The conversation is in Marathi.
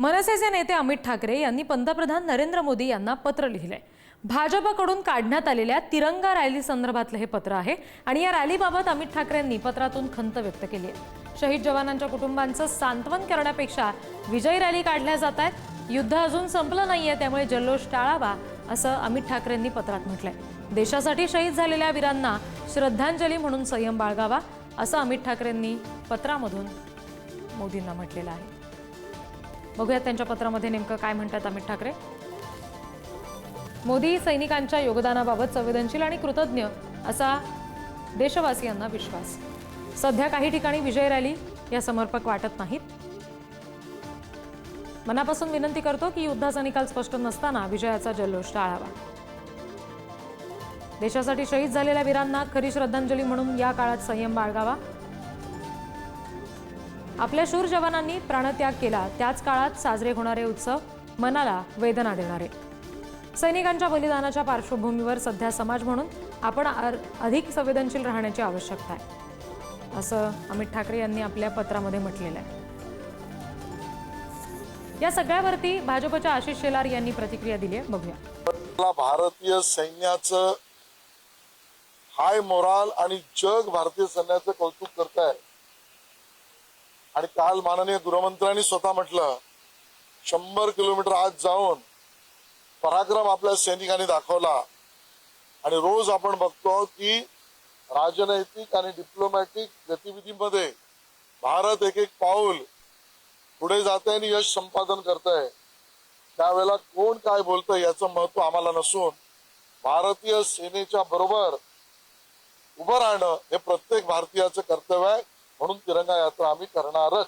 मनसेचे नेते अमित ठाकरे यांनी पंतप्रधान नरेंद्र मोदी यांना पत्र लिहिलंय। भाजपकडून काढण्यात आलेल्या तिरंगा रॅली संदर्भातलं हे पत्र आहे आणि या रॅलीबाबत अमित ठाकरेंनी पत्रातून खंत व्यक्त केली आहे। शहीद जवानांच्या कुटुंबांचं सांत्वन करण्यापेक्षा विजय रॅली काढल्या जात आहेत। युद्ध अजून संपलं नाहीये, त्यामुळे जल्लोष टाळावा असं अमित ठाकरेंनी पत्रात म्हटलंय। देशासाठी शहीद झालेल्या वीरांना श्रद्धांजली म्हणून संयम बाळगावा असं अमित ठाकरेंनी पत्रामधून मोदींना म्हटलेलं आहे। बघूया त्यांच्या पत्रामध्ये नेमकं काय म्हणतात अमित ठाकरे। मोदी सैनिकांच्या योगदानाबाबत संवेदनशील आणि कृतज्ञ असा देशवासियांना विश्वास। सध्या काही ठिकाणी विजय रॅली या समर्पक वाटत नाहीत। मनापासून विनंती करतो की युद्धाचा निकाल स्पष्ट नसताना विजयाचा जल्लोष टाळावा। देशासाठी शहीद झालेल्या वीरांना खरी श्रद्धांजली म्हणून या काळात संयम बाळगावा। आपल्या शूर जवानांनी प्राणत्याग केला, त्याच काळात साजरे होणारे उत्सव मनाला वेदना देणारे। सैनिकांच्या बलिदानाच्या पार्श्वभूमीवर सध्या समाज म्हणून आपण अधिक संवेदनशील राहण्याची आवश्यकता आहे असं अमित ठाकरे यांनी आपल्या पत्रामध्ये म्हटलेलं आहे। या सगळ्यावरती भाजपच्या आशिष शेलार यांनी प्रतिक्रिया दिली आहे, बघूया। भारतीय सैन्याचं हाय मोराल आणि जग भारतीय सैन्याचं कौतुक करत आहे। आणि काल माननीय गृहमंत्र्यांनी स्वतः म्हटलं 100 किलोमीटर आत जाऊन पराक्रम आपल्या सैनिकांनी दाखवला। आणि रोज आपण बघतो की राजनैतिक आणि डिप्लोमॅटिक गतिविधीमध्ये भारत एक एक पाऊल पुढे जात आहे आणि यश संपादन करत आहे। त्यावेळेला कोण काय बोलतंय याचं महत्व आम्हाला नसून भारतीय सेनेच्या बरोबर उभं राहणं हे प्रत्येक भारतीयाचं कर्तव्य आहे। म्हणून तिरंगा यात्रा आम्ही करणारच।